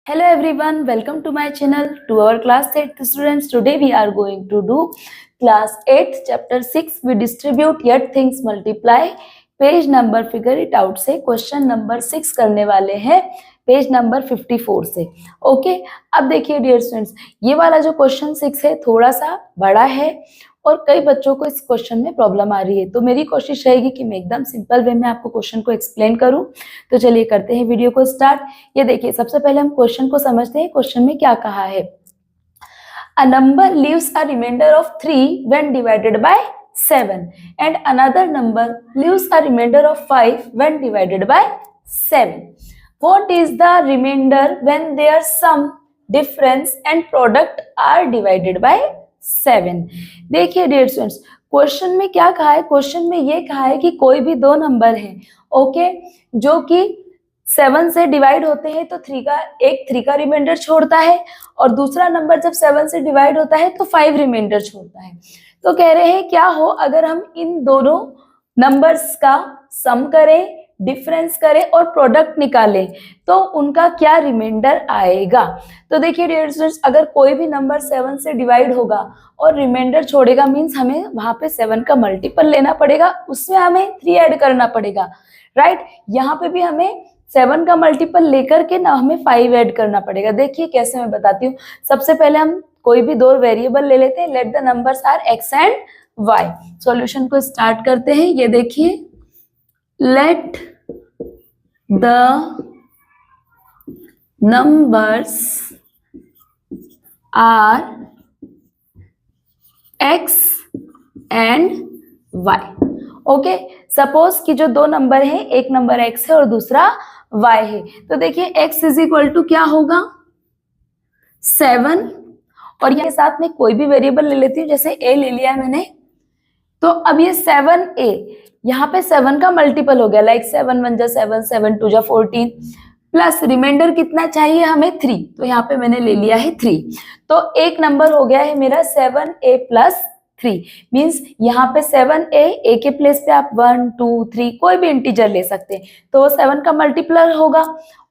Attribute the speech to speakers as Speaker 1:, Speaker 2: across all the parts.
Speaker 1: Hello everyone, welcome to my channel. To our class 8th students, today we are going to do class 8 chapter 6. We distribute yet things multiply. Page number figure it out से question number 6 करने वाले हैं page number 54 से। Okay, अब देखिए dear students, ये वाला जो क्वेश्चन 6 है थोड़ा सा बड़ा है और कई बच्चों को इस क्वेश्चन में प्रॉब्लम आ रही है, तो मेरी कोशिश रहेगी कि मैं एकदम सिंपल वे में आपको क्वेश्चन को एक्सप्लेन करूं। तो चलिए करते हैं वीडियो को स्टार्ट। ये देखिए, सबसे पहले हम क्वेश्चन को समझते हैं। क्वेश्चन में क्या कहा है, a number leaves a remainder of 3 when divided by 7 and another number leaves a remainder of 5 when divided by 7. What is the remainder when their sum, difference and product are divided by 7? देखिए dear students, question में क्या कहा है, question में ये कहा है कि कोई भी दो नंबर है, ओके, जो कि 7 से डिवाइड होते हैं तो 3 का रिमाइंडर छोड़ता है, और दूसरा नंबर जब 7 से डिवाइड होता है तो 5 रिमाइंडर छोड़ता है। तो कह रहे हैं क्या हो अगर हम इन दोनों नंबर्स का सम करें, डिफरेंस करें और प्रोडक्ट निकालें तो उनका क्या रिमाइंडर आएगा। तो देखिए डियर स्टूडेंट्स, अगर कोई भी नंबर 7 से डिवाइड होगा और रिमाइंडर छोड़ेगा, मीन्स हमें वहां पे 7 का मल्टीपल लेना पड़ेगा, उसमें हमें 3 ऐड करना पड़ेगा, राइट। यहाँ पे भी हमें 7 का मल्टीपल लेकर के ना हमें 5 ऐड करना पड़ेगा। देखिए कैसे, मैं बताती हूँ। सबसे पहले हम कोई भी दो वेरिएबल ले लेते हैं, let the numbers are x and y। Solution को स्टार्ट करते हैं। ये देखिए, let the numbers are x and y। Okay, suppose कि जो दो नंबर है, एक नंबर x है और दूसरा y है, तो देखिए x इज इक्वल टू क्या होगा 7, और ये साथ में कोई भी वेरिएबल ले लेती हूँ, जैसे a ले लिया है मैंने, तो अब ये 7a यहाँ पे 7 का मल्टीपल हो गया, लाइक 7 1 जा 7, 7 2 जा 14, प्लस रिमाइंडर कितना चाहिए हमें 3, तो यहाँ पे मैंने ले लिया है 3। तो एक नंबर हो गया है मेरा 7a प्लस 3, मीन्स यहाँ पे 7a, a के प्लेस पे आप 1 2 3 कोई भी इंटीजर ले सकते हैं, तो वो 7 का मल्टीप्लर होगा,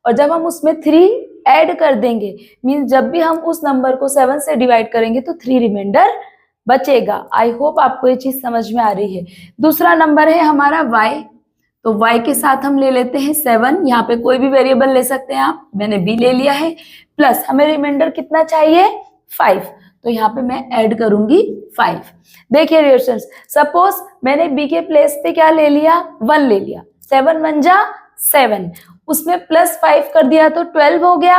Speaker 1: और जब हम उसमें 3 ऐड कर देंगे, मीन्स जब भी हम उस नंबर को 7 से डिवाइड करेंगे तो 3 रिमाइंडर बचेगा। आई होप आपको ये चीज समझ में आ रही है। दूसरा नंबर है हमारा y, तो y के साथ हम ले लेते हैं 7, यहाँ पे कोई भी वेरिएबल ले सकते हैं आप, मैंने b ले लिया है, प्लस हमें रिमाइंडर कितना चाहिए 5, तो यहाँ पे मैं ऐड करूंगी 5। देखिए डियर स्टूडेंट्स, सपोज मैंने b के प्लेस पे क्या ले लिया, 1 ले लिया, 7 1 जा 7, उसमें प्लस 5 कर दिया तो 12 हो गया।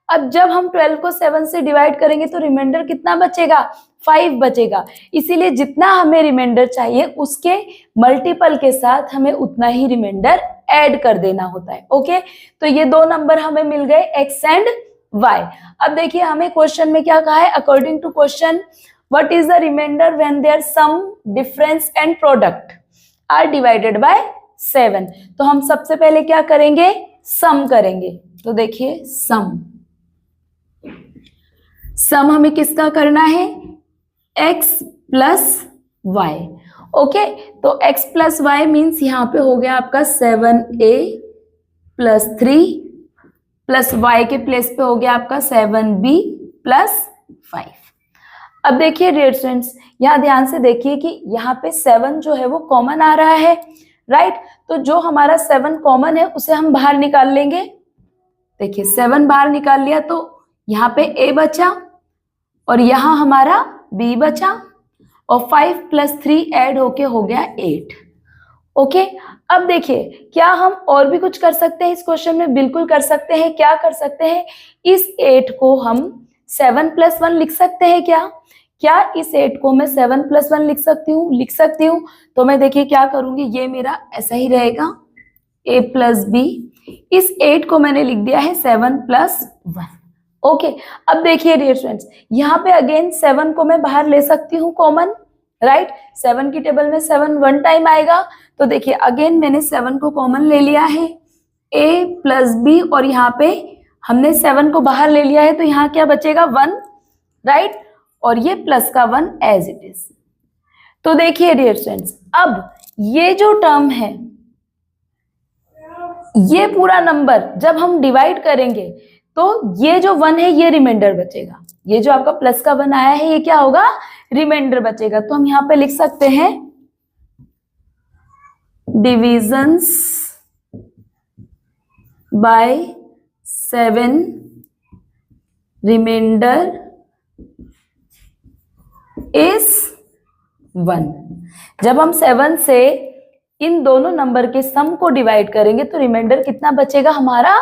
Speaker 1: अब जब हम 12 को 7 से डिवाइड करेंगे तो रिमाइंडर कितना बचेगा, 5 बचेगा। इसीलिए जितना हमें रिमाइंडर चाहिए उसके मल्टीपल के साथ हमें उतना ही रिमाइंडर ऐड कर देना होता है। ओके, तो ये दो नंबर हमें मिल गए x एंड y। अब देखिए हमें क्वेश्चन में क्या कहा है, according to question, what is the remainder when their sum, difference and product are divided by 7। तो हम सबसे पहले क्या करेंगे, सम करेंगे। तो देखिए सम हमें किसका करना है, x प्लस वाई। ओके, तो x प्लस वाई मीन्स यहाँ पे हो गया आपका 7a प्लस 3 प्लस y के प्लेस पे हो गया आपका 7b प्लस 5। अब देखिए डियर स्टूडेंट्स, यहाँ ध्यान से देखिए कि यहाँ पे 7 जो है वो कॉमन आ रहा है, राइट। तो जो हमारा 7 कॉमन है उसे हम बाहर निकाल लेंगे। देखिए 7 बाहर निकाल लिया तो यहाँ पे a बचा और यहाँ हमारा b बचा, और 5 प्लस 3 ऐड होके हो गया 8। ओके, अब देखिए क्या हम और भी कुछ कर सकते हैं इस क्वेश्चन में, बिल्कुल कर सकते हैं। क्या कर सकते हैं, इस 8 को हम 7 प्लस 1 लिख सकते हैं। क्या इस 8 को मैं 7 प्लस 1 लिख सकती हूँ। तो मैं देखिए क्या करूंगी, ये मेरा ऐसा ही रहेगा a प्लस b, इस 8 को मैंने लिख दिया है 7 प्लस 1। ओके, अब देखिए डियर स्टूडेंट्स, यहाँ पे अगेन 7 को मैं बाहर ले सकती हूँ कॉमन, राइट। 7 की टेबल में 7 1 टाइम आएगा, तो देखिए अगेन मैंने 7 को कॉमन ले लिया है, a प्लस b, और यहाँ पे हमने 7 को बाहर ले लिया है, तो यहाँ क्या बचेगा 1, राइट, और ये प्लस का 1 एज इट इज। तो देखिए डियर स्टूडेंट्स, अब ये जो टर्म है, ये पूरा नंबर जब हम डिवाइड करेंगे तो ये जो 1 है ये रिमाइंडर बचेगा, ये जो आपका प्लस का 1 आया है ये क्या होगा, रिमाइंडर बचेगा। तो हम यहाँ पे लिख सकते हैं डिविजन्स बाय 7 रिमाइंडर इज 1। जब हम 7 से इन दोनों नंबर के सम को डिवाइड करेंगे तो रिमाइंडर कितना बचेगा हमारा,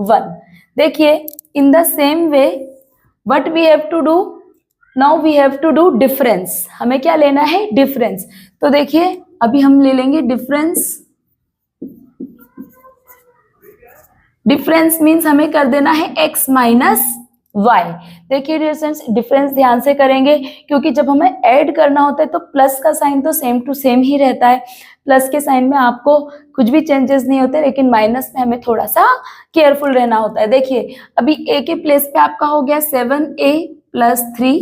Speaker 1: 1। देखिए in the same way what we have to do, now we have to do difference. हमें क्या लेना है, डिफरेंस। तो देखिए अभी हम ले लेंगे डिफरेंस। डिफरेंस मीन्स हमें कर देना है x माइनस y। देखिए डिफरेंस ध्यान से करेंगे क्योंकि जब हमें ऐड करना होता है तो प्लस का साइन तो सेम टू सेम ही रहता है, प्लस के साइन में आपको कुछ भी चेंजेस नहीं होते, लेकिन माइनस में हमें थोड़ा सा केयरफुल रहना होता है। देखिए अभी a के प्लेस पे आपका हो गया 7a प्लस 3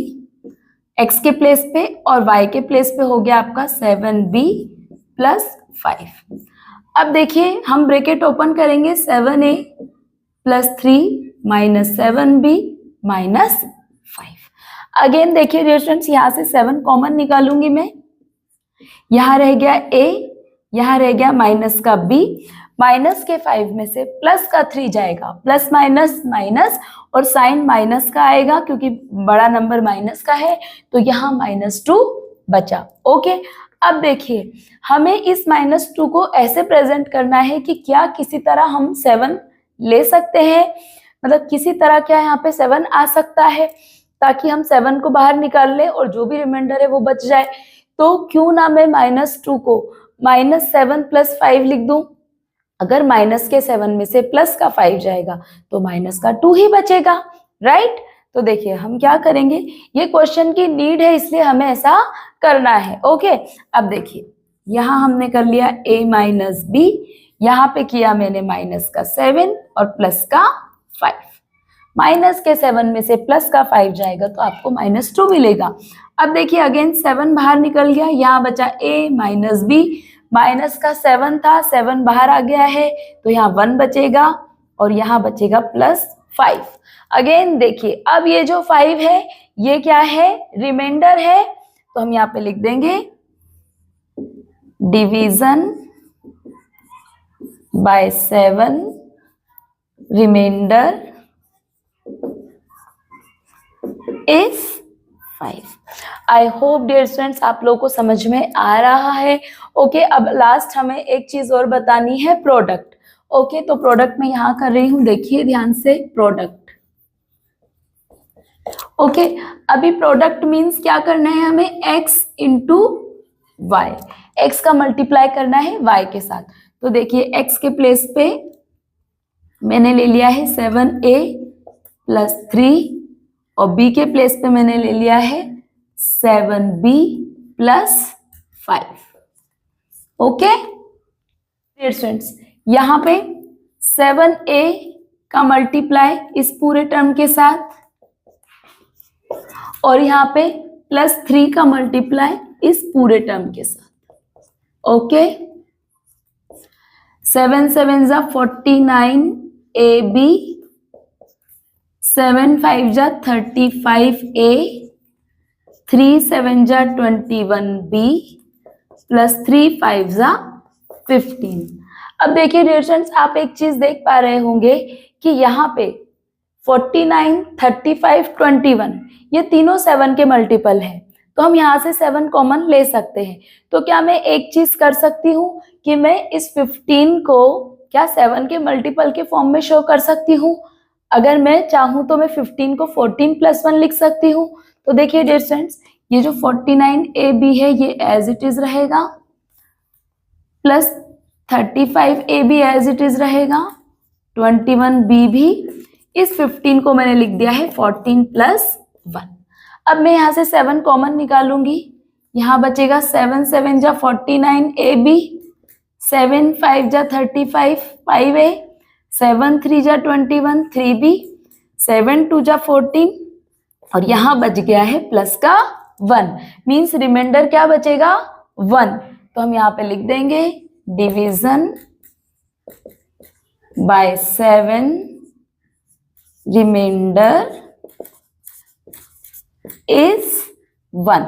Speaker 1: x के प्लेस पे, और y के प्लेस पे हो गया आपका 7b प्लस 5। अब देखिए हम ब्रैकेट ओपन करेंगे, 7a plus 3 minus 7b minus 5। Again देखिए डियर स्टूडेंट्स यहाँ से 7 कॉमन निकालूंगी मैं, यहाँ रह गया a, यहाँ रह गया माइनस का b, माइनस के 5 में से प्लस का 3 जाएगा, प्लस माइनस माइनस, और साइन माइनस का आएगा क्योंकि बड़ा नंबर माइनस का है, तो यहाँ -2 बचा। ओके, अब देखिए हमें इस -2 को ऐसे प्रेजेंट करना है कि क्या किसी तरह हम 7 ले सकते हैं, मतलब किसी तरह क्या यहाँ पे 7 आ सकता है ताकि हम 7 को बाहर निकाल ले और जो भी रिमाइंडर है वो बच जाए। तो क्यों ना मैं -2 को -7 प्लस 5 लिख दूं। अगर माइनस के 7 में से प्लस का 5 जाएगा तो माइनस का 2 ही बचेगा, राइट। तो देखिए हम क्या करेंगे, ये क्वेश्चन की नीड है इसलिए हमें ऐसा करना है। ओके, अब देखिए यहाँ हमने कर लिया a माइनस b, यहाँ पे किया मैंने माइनस का 7 और प्लस का 5। माइनस के 7 में से प्लस का 5 जाएगा तो आपको -2 मिलेगा। अब देखिए अगेन 7 बाहर निकल गया, यहाँ बचा a माइनस b, माइनस का 7 था, 7 बाहर आ गया है तो यहाँ 1 बचेगा और यहाँ बचेगा +5। अगेन देखिए अब ये जो 5 है ये क्या है, रिमाइंडर है, तो हम यहाँ पे लिख देंगे division by 7 remainder is 5। I hope dear students आप लोगों को समझ में आ रहा है। ओके, अब लास्ट हमें एक चीज और बतानी है, प्रोडक्ट। ओके, तो प्रोडक्ट मैं यहाँ कर रही हूँ, देखिए ध्यान से, प्रोडक्ट। ओके, अभी प्रोडक्ट मीन्स क्या करना है हमें, x इंटू वाई, एक्स का मल्टीप्लाई करना है y के साथ। तो देखिए x के प्लेस पे मैंने ले लिया है 7a प्लस 3 और b के प्लेस पे मैंने ले लिया है 7b plus 5। Okay dear students, यहाँ पे 7a का मल्टीप्लाई इस पूरे टर्म के साथ और यहाँ पे +3 का मल्टीप्लाई इस पूरे टर्म के साथ। ओके, 7 7 जा 49 ab, 7 5 जा 35a, 3 7 जा 21b प्लस 3 5 जा 15। अब देखिए डियर स्टूडेंट्स, आप एक चीज देख पा रहे होंगे कि यहाँ पे 49, 35, 21 ये तीनों 7 के मल्टीपल हैं, तो हम यहाँ से 7 कॉमन ले सकते हैं। तो क्या मैं एक चीज कर सकती हूँ कि मैं इस 15 को क्या 7 के मल्टीपल के फॉर्म में शो कर सकती हूँ। अगर मैं चाहूँ तो मैं 15 को 14 + 1 लिख सकती हूँ। तो देखिए डियर स्टूडेंट्स, ये जो 49ab है ये एज इट इज रहेगा, plus 35ab as it is रहेगा, 21b भी, इस 15 को मैंने लिख दिया है 14 + 1। अब मैं यहाँ से 7 कॉमन निकालूंगी, यहाँ बचेगा 7 7 जा 49ab, 7 5 जा 35 5a, 7 3 जा 21 3b, 7 2 जा 14 और यहाँ बच गया है प्लस का 1, मीन्स रिमाइंडर क्या बचेगा 1। तो हम यहाँ पे लिख देंगे division by 7 remainder is 1।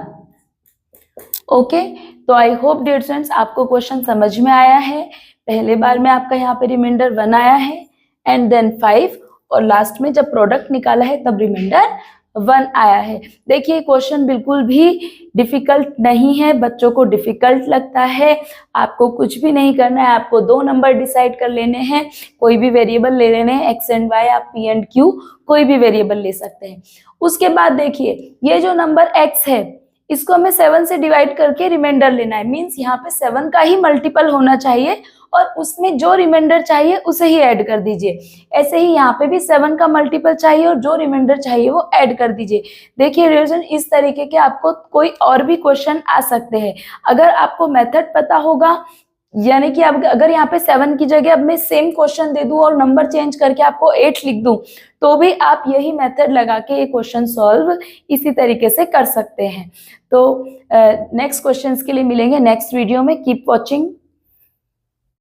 Speaker 1: Okay, तो आई होप डियर स्टूडेंट्स आपको क्वेश्चन समझ में आया है। पहले बार में आपका यहाँ पे रिमाइंडर 1 आया है एंड देन 5, और लास्ट में जब प्रोडक्ट निकाला है तब रिमाइंडर 1 आया है। देखिए क्वेश्चन बिल्कुल भी डिफिकल्ट नहीं है, बच्चों को डिफिकल्ट लगता है। आपको कुछ भी नहीं करना है, आपको 2 नंबर डिसाइड कर लेने हैं, कोई भी वेरिएबल ले लेने हैं, एक्स एंड वाई, आप पी एंड क्यू कोई भी वेरिएबल ले सकते हैं। उसके बाद देखिए ये जो नंबर एक्स है इसको हमें 7 से डिवाइड करके रिमाइंडर लेना है, मींस यहाँ पे 7 का ही मल्टीपल होना चाहिए और उसमें जो रिमाइंडर चाहिए उसे ही ऐड कर दीजिए। ऐसे ही यहाँ पे भी 7 का मल्टीपल चाहिए और जो रिमाइंडर चाहिए वो ऐड कर दीजिए। देखिए रिवीजन इस तरीके के आपको कोई और भी क्वेश्चन आ सकते हैं। अगर आपको मेथड पता होगा, यानी कि अब अगर यहाँ पे 7 की जगह अब मैं सेम क्वेश्चन दे दूं और नंबर चेंज करके आपको 8 लिख दूं, तो भी आप यही मेथड लगा के ये क्वेश्चन सॉल्व इसी तरीके से कर सकते हैं। तो नेक्स्ट क्वेश्चंस के लिए मिलेंगे नेक्स्ट वीडियो में। Keep watching.